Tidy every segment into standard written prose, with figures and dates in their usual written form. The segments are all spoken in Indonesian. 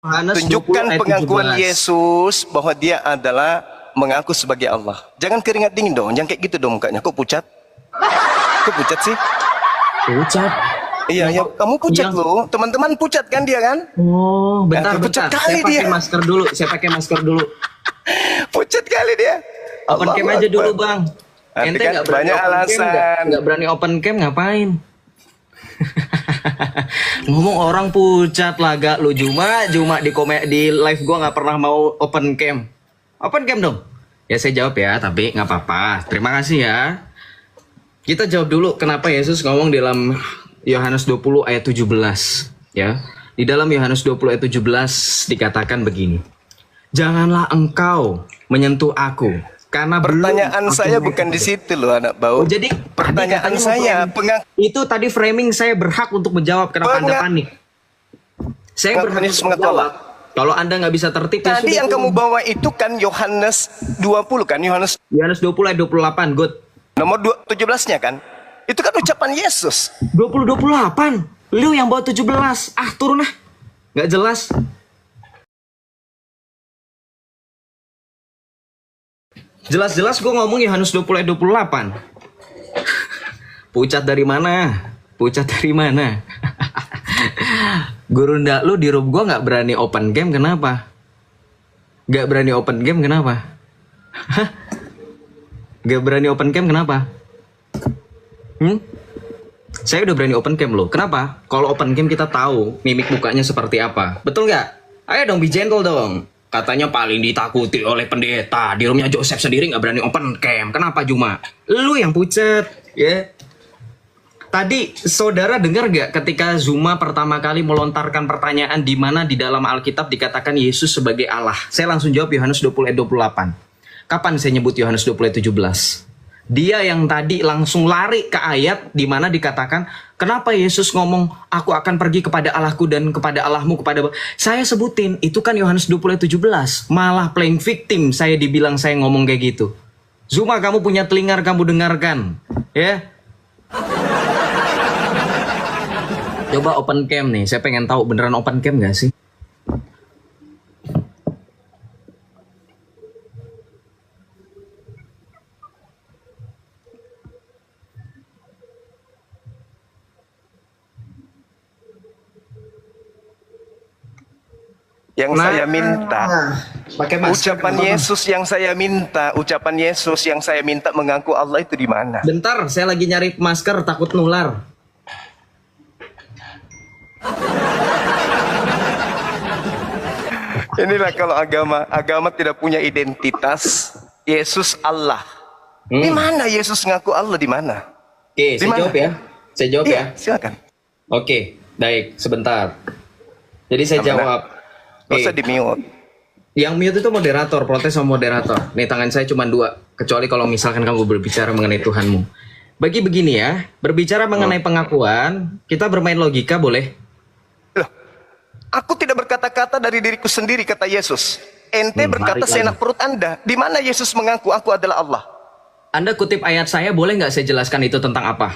Yohanes 20 Tunjukkan ayat pengakuan 17. Yesus bahwa dia adalah mengaku sebagai Allah. Jangan keringat dingin dong, jangan kayak gitu dong mukanya. Kok pucat? Kok pucat sih? Pucat. Iya, ya, kamu pucat Yang- loh. Teman-teman pucat kan dia kan? Oh, bentar, pucat bentar. kali Saya pakai dia. masker dulu. Saya pakai masker dulu. Pucat kali dia. Open Allahu cam aja Akbar. dulu, Bang. Tapi Ente kan nggak berani banyak open cam, alasan. nggak berani open cam ngapain? Ngomong orang pucat laga lu Juma di live gua nggak pernah mau open cam. Open cam dong. Ya saya jawab ya, tapi nggak apa-apa. Terima kasih ya. Kita jawab dulu kenapa Yesus ngomong dalam Yohanes 20 ayat 17 ya. Di dalam Yohanes 20 ayat 17 dikatakan begini. Janganlah engkau menyentuh aku karena Pertanyaan belum aku saya naik bukan ke di situ loh anak bau. Oh, jadi pertanyaan tadi saya katanya itu tadi framing saya berhak untuk menjawab kenapa Anda panik. Saya Pengakuan berhak Yesus untuk mengaku menjawab. Kalau Anda nggak bisa tertib, ya Tadi sudah, yang kamu turun. bawa itu kan Yohanes 20 kan? Yohanes Yohanes 20 ayat 28, good. nomor 17-nya kan? Itu kan ucapan Yesus. 20-28, lu yang bawa 17. Ah, turun ah. Nggak jelas. Jelas-jelas gue ngomong Yohanes 20 ayat 28. Pucat dari mana? Pucat dari mana? Guru ndak lu di room gue nggak berani open game, kenapa? Nggak berani open game, kenapa? Hah? Nggak berani open game, kenapa? Saya udah berani open cam loh. Kenapa? Kalau open cam kita tahu mimik mukanya seperti apa. Betul nggak? Ayo dong, be gentle dong. Katanya paling ditakuti oleh pendeta. Di roomnya Joseph sendiri nggak berani open cam. Kenapa Juma? Lu yang pucet, ya. Tadi saudara dengar nggak ketika Zuma pertama kali melontarkan pertanyaan di mana di dalam Alkitab dikatakan Yesus sebagai Allah? Saya langsung jawab Yohanes 20 ayat 28. Kapan saya nyebut Yohanes 20 ayat 17? Dia yang tadi langsung lari ke ayat di mana dikatakan, kenapa Yesus ngomong, aku akan pergi kepada Allahku dan kepada Allahmu kepada... Saya sebutin, itu kan Yohanes 20 ayat 17. Malah playing victim saya dibilang saya ngomong kayak gitu. Zuma, kamu punya telinga, kamu dengarkan. Ya. Coba open cam nih, saya pengen tahu beneran open cam gak sih? Yang saya minta, Pakai masker, ucapan kenapa, Bang? Yesus yang saya minta, ucapan Yesus yang saya minta mengaku Allah itu di mana? Bentar, saya lagi nyari masker, takut nular. Inilah kalau agama tidak punya identitas. Yesus Allah. Di mana Yesus ngaku Allah di mana? Oke, saya mana? jawab ya. Saya jawab ya. Iya, silakan. Oke, baik, sebentar. Jadi saya Sama jawab. Gak usah di mute. Yang mute itu moderator, protes sama moderator. Nih tangan saya cuma 2, kecuali kalau misalkan kamu berbicara mengenai Tuhanmu. Bagi begini ya, berbicara mengenai pengakuan, kita bermain logika boleh? Loh, aku tidak berkata-kata dari diriku sendiri, kata Yesus. Ente berkata Tarik seenak lagi. perut Anda. Di mana Yesus mengaku aku adalah Allah? Anda kutip ayat saya, boleh nggak saya jelaskan itu tentang apa?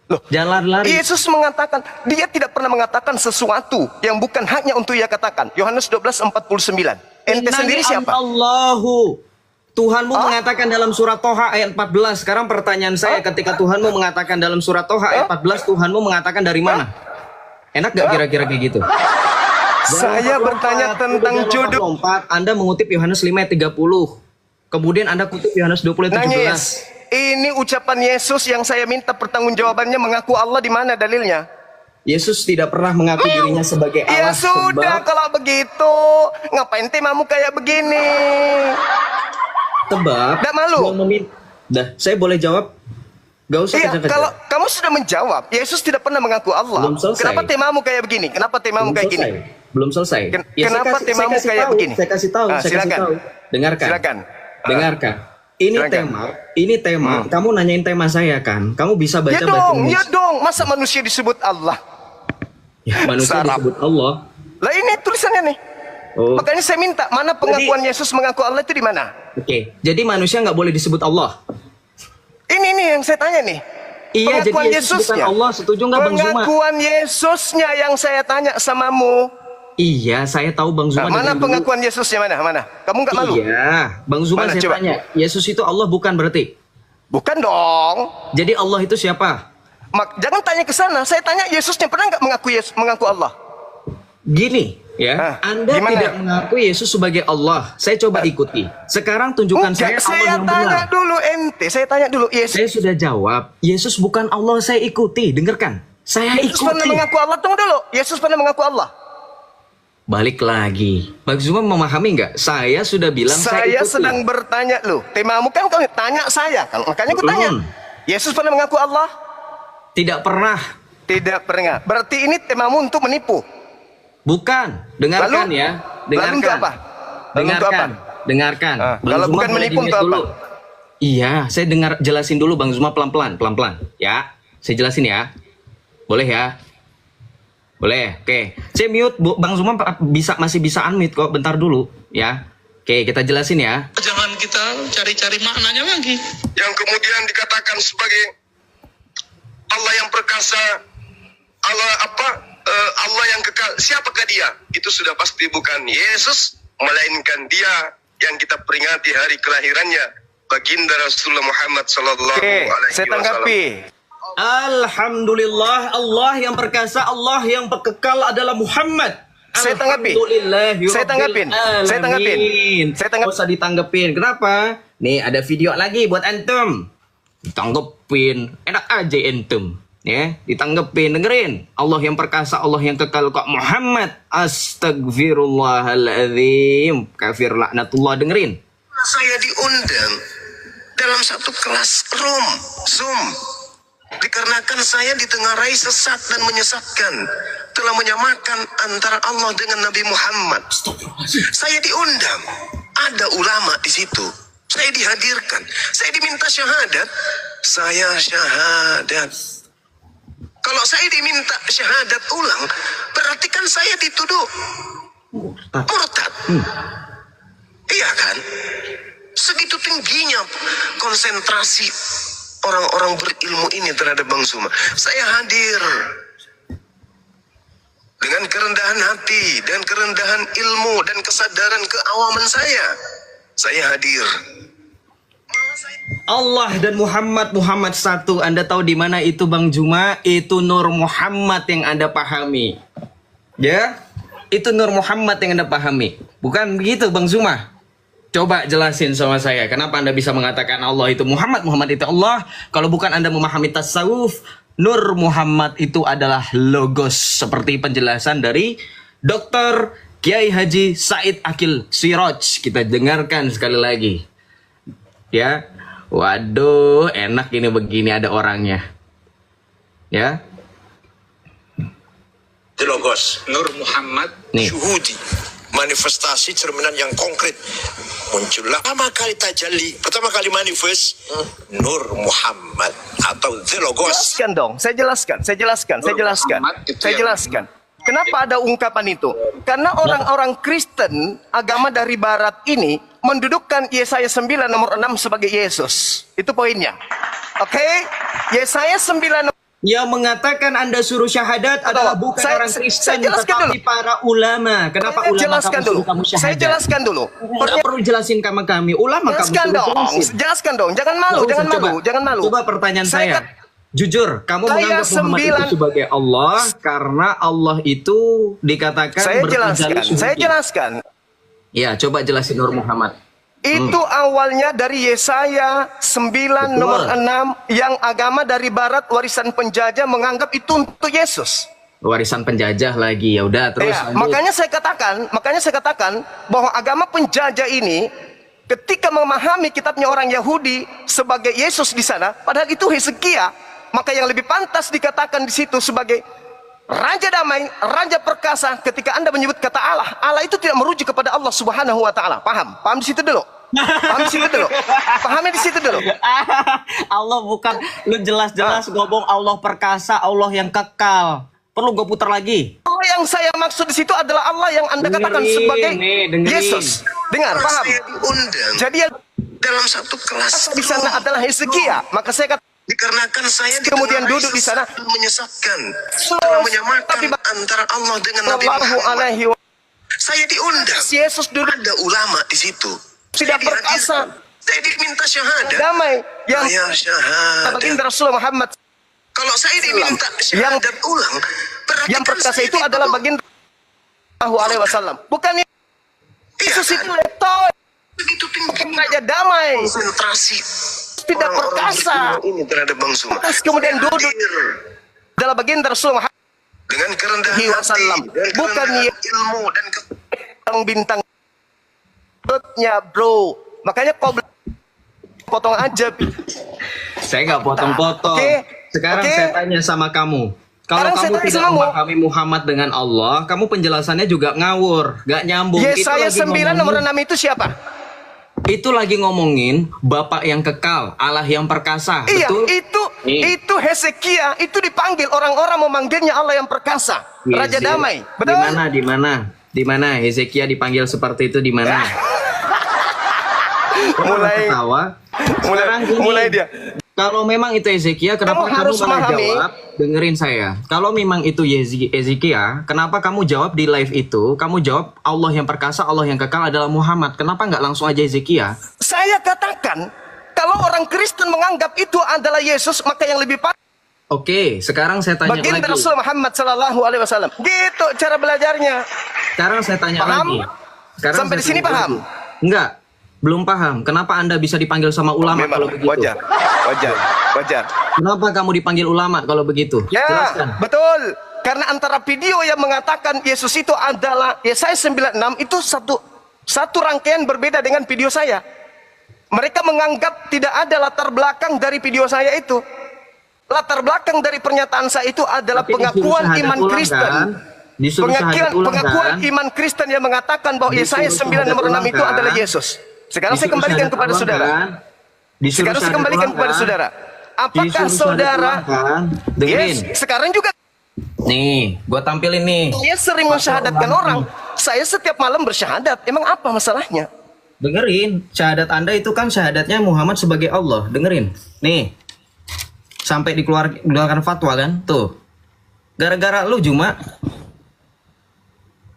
Loh, Jangan lari-lari. Yesus mengatakan, dia tidak pernah mengatakan sesuatu yang bukan haknya untuk ia katakan. Yohanes 12:49. Ente sendiri siapa? Allahu. Tuhanmu mengatakan dalam surat Toha ayat 14. Sekarang pertanyaan saya, ketika Tuhanmu mengatakan dalam surat Toha ayat 14, Tuhanmu mengatakan dari mana? Enak gak kira-kira kayak gitu? Saya bertanya tentang jodoh. Lompat, Anda mengutip Yohanes 5 ayat 30. Kemudian Anda kutip Yohanes 20 ayat 17. Nangis. Ini ucapan Yesus yang saya minta pertanggungjawabannya mengaku Allah di mana dalilnya? Yesus tidak pernah mengaku dirinya sebagai Ya Allah. sudah kalau begitu, ngapain temamu kayak begini? Sebab Nggak malu? yang Dah, saya boleh jawab? Gak usah Iya, kejar-kejar. kalau kamu sudah menjawab, Yesus tidak pernah mengaku Allah. Belum selesai. Kenapa temamu kayak begini? Kenapa temamu kayak gini? Belum selesai. Kenapa temamu kayak begini? Saya kasih tahu, Ah, saya kasih silakan. tahu. Dengarkan. Silakan. Dengarkan. Ini Silakan. tema. Kamu nanyain tema saya kan? Kamu bisa baca Ya bahasa dong, ya Indonesia. dong. Masa manusia disebut Allah? Ya, manusia Sarap. disebut Allah. Lah ini tulisannya nih. Oh, Makanya saya minta, mana pengakuan Yesus mengaku Allah itu di mana? oke. Jadi manusia nggak boleh disebut Allah. Ini nih yang saya tanya nih. Iya, jadi Pengakuan Yesus bukan Yesusnya. Allah. Setuju nggak Bang Zuma? Pengakuan Yesusnya yang saya tanya samamu. Iya, saya tahu Bang Zuma. Mana dengan dulu. pengakuan Yesusnya mana? Mana? Kamu nggak malu? Iya, Bang Zuma Mana, saya coba? tanya, Yesus itu Allah bukan berarti? Bukan dong. Jadi Allah itu siapa? Jangan tanya ke sana. Saya tanya Yesusnya pernah nggak mengaku Allah? Gini, ya, Anda gimana? tidak mengaku Yesus sebagai Allah. Saya coba ikuti. Sekarang tunjukkan Enggak, saya Allah saya yang tanya benar. dulu ente. Saya tanya dulu Yesus. Saya sudah jawab, Yesus bukan Allah, saya ikuti. Dengarkan, saya Yesus pernah ikuti. mengaku Allah. Tunggu dulu. Yesus pernah mengaku Allah. Balik lagi. Bang Zuma memahami nggak? Saya sudah bilang saya Saya ikuti. sedang bertanya loh. Temamu kan kau tanya saya. Makanya aku tanya. Yesus pernah mengaku Allah? Tidak pernah. Tidak pernah. Berarti ini temamu untuk menipu. Bukan. Dengarkan Lalu? ya. Lalu Dengarkan. untuk apa? Lalu untuk Dengarkan. Dengarkan. Bang kalau Zuma bukan boleh menipu di-mute untuk dulu. apa? Iya, saya jelasin dulu Bang Zuma pelan-pelan, pelan-pelan. Ya, saya jelasin ya. Boleh ya? Boleh. Oke. Saya mute, Bang Zuma masih bisa unmute kok. Bentar dulu, ya. Oke, kita jelasin ya. Jangan kita cari-cari maknanya lagi. Yang kemudian dikatakan sebagai Allah yang perkasa, Allah Allah yang kekal. Siapakah dia? Itu sudah pasti bukan Yesus, melainkan dia yang kita peringati hari kelahirannya, baginda Rasulullah Muhammad sallallahu alaihi wasallam. Saya tanggapi. Alhamdulillah, Allah yang perkasa, Allah yang kekal adalah Muhammad. Saya tanggapi. Saya tanggapin. Saya tanggapin. Saya tanggap. Nggak usah ditanggepin. Kenapa? Nih ada video lagi buat antum. Ditanggepin. Enak aja antum. Ya, ditanggepin, dengerin. Allah yang perkasa, Allah yang kekal kok Muhammad. Astagfirullahaladzim. Kafir laknatullah, dengerin. Saya diundang dalam satu kelas Zoom. Dikarenakan saya ditengarai sesat dan menyesatkan, telah menyamakan antara Allah dengan Nabi Muhammad. Saya diundang, ada ulama di situ. Saya dihadirkan, saya diminta syahadat. Saya syahadat. Kalau saya diminta syahadat ulang, berarti kan saya dituduh murtad. Iya kan? Segitu tingginya konsentrasi orang-orang berilmu ini terhadap Bang Zuma. Saya hadir dengan kerendahan hati dan kerendahan ilmu dan kesadaran keawaman saya. Saya hadir. Allah dan Muhammad satu. Anda tahu di mana itu Bang Zuma? Itu Nur Muhammad yang Anda pahami. Ya? Itu Nur Muhammad yang Anda pahami. Bukan begitu Bang Zuma? Coba jelasin sama saya, kenapa Anda bisa mengatakan Allah itu Muhammad, Muhammad itu Allah, kalau bukan Anda memahami tasawuf, Nur Muhammad itu adalah logos, seperti penjelasan dari Dr. Kiai Haji Said Akil Siraj. Kita dengarkan sekali lagi. Ya, waduh, enak ini begini ada orangnya. Ya. Logos Nur Muhammad Nih. syuhudi, manifestasi cerminan yang konkret. Muncullah pertama kali tajalli, pertama kali manifest Nur Muhammad atau The Logos. Jelaskan dong. Saya jelaskan. Saya jelaskan. Kenapa ada ungkapan itu? Karena orang-orang Kristen agama dari Barat ini mendudukkan Yesaya 9 nomor 6 sebagai Yesus. Itu poinnya. Oke? Yesaya 9 Yang mengatakan Anda suruh syahadat adalah bukan orang Kristen, tetapi para ulama. Kenapa ulama jelaskan kamu dulu. suruh kamu syahadat? Saya jelaskan dulu. Nggak perlu jelasin sama kami. Ulama kamu Jelaskan suruh dong. jelasin. Jelaskan dong. Jangan malu, Nggak usah, jangan malu, coba. jangan malu. Coba pertanyaan saya. kan- Jujur, kamu Saya menganggap Muhammad itu 9 sebagai Allah karena Allah itu dikatakan Saya bertajalli jelaskan. syuhudi. Saya jelaskan. Ya, coba jelasin Nur Muhammad. Itu awalnya dari Yesaya 9 Betul. nomor 6 yang agama dari Barat warisan penjajah menganggap itu untuk Yesus. Warisan penjajah lagi. Ya udah, terus Ya, lanjut. makanya saya katakan bahwa agama penjajah ini ketika memahami kitabnya orang Yahudi sebagai Yesus di sana, padahal itu Hezekia, maka yang lebih pantas dikatakan di situ sebagai Raja damai, Raja perkasa. Ketika Anda menyebut kata Allah, Allah itu tidak merujuk kepada Allah Subhanahu wa taala. Paham? Paham di situ dulu. Paham di situ dulu. Pahami di situ dulu. Allah bukan, lu jelas-jelas ngomong Allah perkasa, Allah yang kekal. Perlu gue putar lagi? Allah yang saya maksud di situ adalah Allah yang Anda katakan Dengerin, sebagai dengerin. Yesus. Dengar, paham? Saya diundang Jadi yang dalam satu kelas di sana adalah Hezekia. Maka saya kata dikarenakan saya kemudian ditengarai duduk di sana. sesat dan menyesatkan, telah menyamakan Tapi antara Allah dengan Nabi Sallallahu Muhammad. alaihi wa Saya diundang. Yesus dulu Ada ulama di situ. tidak Saya perkasa, dihadirkan. Saya diminta syahadat. damai yang Saya syahadat. baginda Rasulullah Muhammad Kalau saya diminta syahadat ulang, berarti yang kan perkasa saya itu adalah dituduh. baginda Sallallahu Alaihi Wasallam. Bukan Iya Yesus kan? itu letoy, Begitu tinggi aja damai, konsentrasi tidak orang-orang perkasa. beriman ini terhadap Bang Suma. Terus kemudian Saya duduk hadir adalah baginda Rasulullah Muhammad dengan kerendahan hati, Wasallam. dan Bukan kerendahan ilmu dan bintang bintangnya bro. Makanya kau potong aja. Saya nggak potong-potong. Oke. Sekarang Oke. saya tanya sama kamu. Kalau Sekarang saya kamu tanya tidak sama kamu. memahami Muhammad dengan Allah, kamu penjelasannya juga ngawur, nggak nyambung. Yesaya Itu lagi 9 nomor ngomongin- 6 itu siapa? Itu lagi ngomongin Bapak yang kekal, Allah yang perkasa. Iya, Betul? itu Hezekia, itu dipanggil orang-orang memanggilnya Allah yang perkasa, Raja Yeze- Damai. Di Betul? mana? Di mana? Di mana Hezekia dipanggil seperti itu di mana? Mulai- Ketawa. Sekarang gini, mulai dia. Kalau memang itu Hezekia, kenapa Kamu kamu harus malah memahami. jawab? Dengerin saya. Kalau memang itu Hezekia, kenapa kamu jawab di live itu? Kamu jawab Allah yang perkasa, Allah yang kekal adalah Muhammad. Kenapa nggak langsung aja Hezekia? Saya katakan, kalau orang Kristen menganggap itu adalah Yesus, maka yang lebih pas Oke, sekarang saya tanya baginda lagi. Rasul Muhammad Sallallahu Alaihi Wasallam. Gitu cara belajarnya. Sekarang saya tanya Paham? lagi. Sekarang Sampai saya di sini tanya paham? lagi. Enggak, belum paham. Kenapa Anda bisa dipanggil sama ulama Memang kalau begitu? wajar. Kenapa kamu dipanggil ulama kalau begitu? Ya, Jelaskan. betul. Karena antara video yang mengatakan Yesus itu adalah Yesaya 96 itu satu rangkaian berbeda dengan video saya. Mereka menganggap tidak ada latar belakang dari video saya itu. Latar belakang dari pernyataan saya itu adalah Tapi disuruh pengakuan syahadat iman ulang, Kristen. kan? Disuruh syahadat ulang, Pengakuan kan? iman Kristen yang mengatakan bahwa Yesaya Disuruh 9 nomor 6 syahadat itu ulang, adalah kan? Yesus. Sekarang saya Disuruh kembalikan syahadat kepada ulang, saudara. kan? Disuruh Sekarang saya syahadat kembalikan ulang, kepada kan? saudara. Apakah Disuruh syahadat saudara ulang, kan? Dengerin. Yes, sekarang juga Nih, gua tampilin nih. saya sering mensyahadatkan orang. Saya setiap malam bersyahadat. Emang apa masalahnya? Dengerin, syahadat Anda itu kan syahadatnya Muhammad sebagai Allah. Dengerin. Nih. Sampai dikeluarkan fatwa kan? Tuh. Gara-gara lu cuma.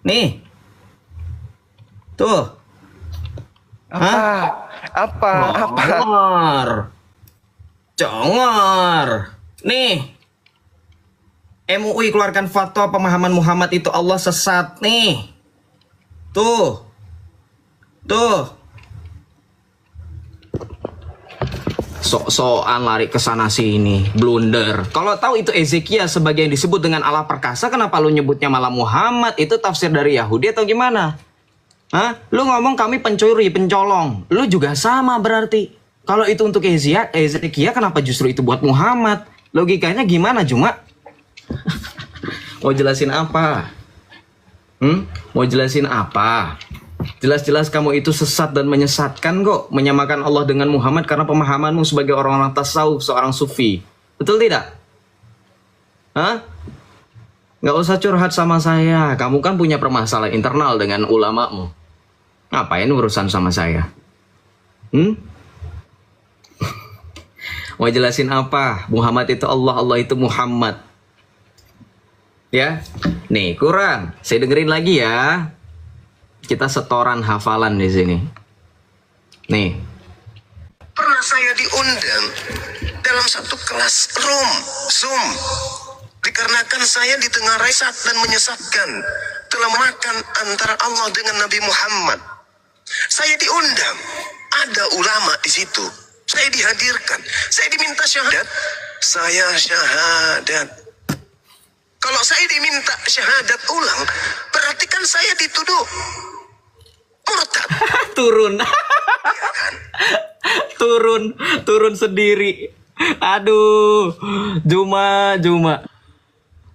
Nih. Tuh. Apa? Congor. Congor. Nih. MUI keluarkan fatwa pemahaman Muhammad itu Allah sesat nih. Tuh. Tuh. Sok-sokan lari ke sana sini, blunder. Kalau tahu itu Hezekia sebagai yang disebut dengan Allah perkasa, kenapa lu nyebutnya malah Muhammad? Itu tafsir dari Yahudi atau gimana? Hah? Lu ngomong kami pencuri, pencolong. Lu juga sama berarti. Kalau itu untuk Hezekia, kenapa justru itu buat Muhammad? Logikanya gimana, Cuma? Mau jelasin apa? Mau jelasin apa? Jelas-jelas kamu itu sesat dan menyesatkan kok. Menyamakan Allah dengan Muhammad karena pemahamanmu sebagai orang-orang tasawuf, seorang sufi. Betul tidak? Hah? Nggak usah curhat sama saya. Kamu kan punya permasalahan internal dengan ulamamu. Ngapain urusan sama saya? Mau jelasin apa? Muhammad itu Allah, Allah itu Muhammad. Ya? Nih, kurang. Saya dengerin lagi ya. Kita setoran hafalan di sini. Nih. Pernah saya diundang dalam satu kelas Zoom. Dikarenakan saya ditengarai sesat dan menyesatkan, telah makan antara Allah dengan Nabi Muhammad. Saya diundang, ada ulama di situ. Saya dihadirkan, saya diminta syahadat. Saya syahadat. Kalau saya diminta syahadat ulang, berarti kan saya dituduh murtad. Turun. Ya kan? turun sendiri. Aduh, Juma.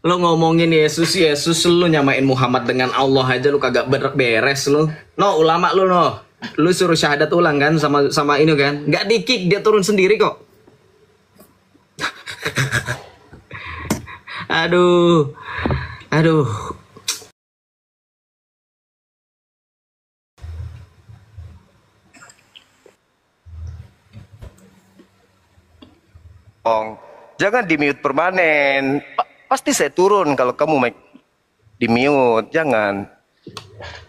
Lo ngomongin Yesus, lu nyamain Muhammad dengan Allah aja lu kagak beres lu. No, ulama lu no. Lu suruh syahadat ulang kan sama ini kan? Nggak di-kick, dia turun sendiri kok. Aduh. Jangan di mute permanen. Pasti saya turun kalau kamu di mute. Jangan.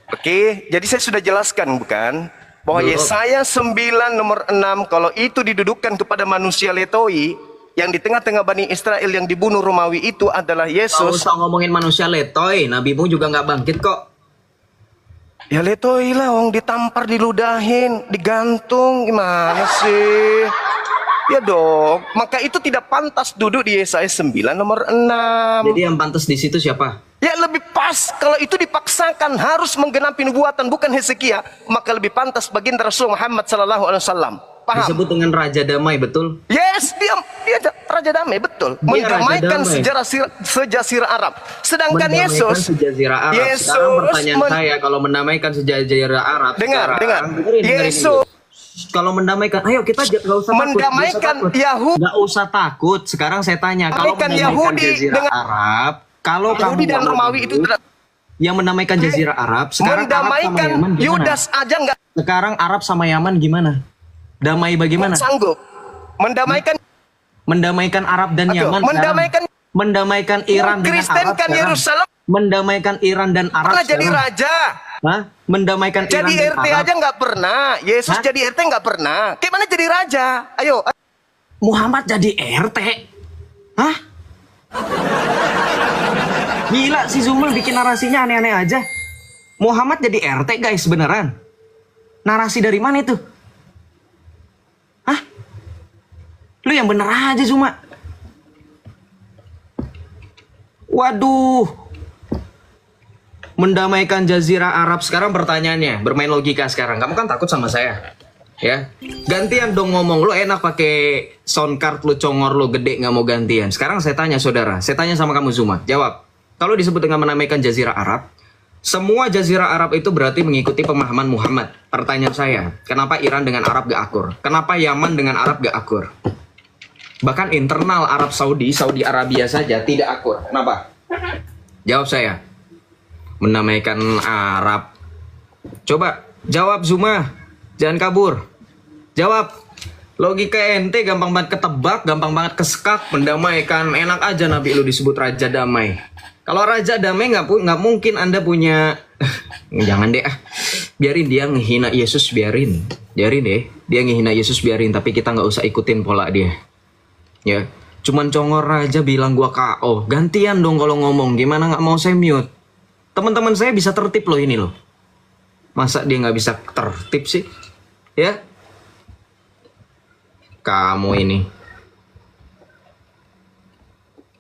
Oke, jadi saya sudah jelaskan bukan? Bahwa Belum. Yesaya 9 nomor 6 kalau itu didudukkan kepada manusia letoi yang di tengah-tengah Bani Israel yang dibunuh Romawi itu adalah Gak Yesus. usah ngomongin manusia letoy, nabimu juga nggak bangkit kok. Ya letoi lah, wong ditampar, diludahin, digantung, gimana sih? Ya dong, maka itu tidak pantas duduk di Yesaya 9 nomor 6. Jadi yang pantas di situ siapa? Ya lebih pas kalau itu dipaksakan harus menggenapi nubuatan bukan Hezekia, maka lebih pantas baginda Rasul Muhammad sallallahu alaihi wasallam. Paham? Disebut dengan Raja Damai, betul? Yes, dia Raja Damai, betul. Dia Mendamaikan Raja Damai. sejazirah Arab. Sedangkan Mendamaikan Yesus, sejazirah Arab. Sekarang pertanyaan saya, kalau mendamaikan sejazirah Arab, dengar, sekarang, dengar. dengerin Yesus dulu. Kalau mendamaikan, ayo kita nggak usah mendamaikan Yahudi. Nggak usah takut. Sekarang saya tanya, kalau Mendamaikan mendamaikan Yahudi jazirah dengan- Arab, kalau Yahudi kamu dan Romawi itu tidak yang mendamaikan jazirah Arab, sekarang Arab sama mendamaikan Yaman gimana? Yudas aja nggak Sekarang Arab sama Yaman gimana? Damai bagaimana? sanggup. Mendamaikan Arab dan Aduh, Yaman mendamaikan Iran dengan Arab Kristenkan sekarang. Yerusalem Mendamaikan Iran dan Arab pernah jadi sekarang. raja. Hah? Mendamaikan Jadi Iran RT dan Arab. aja nggak pernah. Yesus Hah? jadi RT nggak pernah. Gimana jadi raja? Ayo. Muhammad jadi RT. Hah? Gila si Zumul bikin narasinya aneh-aneh aja. Muhammad jadi RT guys, beneran. Narasi dari mana itu? Hah? Lu yang bener aja Zuma. Waduh. Mendamaikan Jazirah Arab. Sekarang pertanyaannya, bermain logika sekarang. Kamu kan takut sama saya. Ya, gantian dong ngomong. Lu enak pakai sound card, lu congor, lu gede, nggak mau gantian. Sekarang saya tanya saudara, saya tanya sama kamu Zuma, jawab. Kalau disebut dengan menamaikan Jazirah Arab, semua Jazirah Arab itu berarti mengikuti pemahaman Muhammad. Pertanyaan saya, kenapa Iran dengan Arab gak akur? Kenapa Yaman dengan Arab gak akur? Bahkan internal Arab Saudi Arabia saja tidak akur. Kenapa? Jawab saya. Menamaikan Arab. Coba jawab Zuma, jangan kabur. Jawab. Logika ente gampang banget ketebak, gampang banget keskak. Mendamaikan, enak aja Nabi lu disebut Raja Damai. Kalau Raja Damai nggak mungkin Anda punya. Jangan deh biarin dia ngehina Yesus, biarin deh dia ngehina Yesus, biarin, tapi kita nggak usah ikutin pola dia. Ya, cuman congor aja bilang gua KO. Gantian dong kalau ngomong, gimana nggak mau saya mute? Teman-teman saya bisa tertib loh ini loh. Masa dia nggak bisa tertib sih? Ya, kamu ini.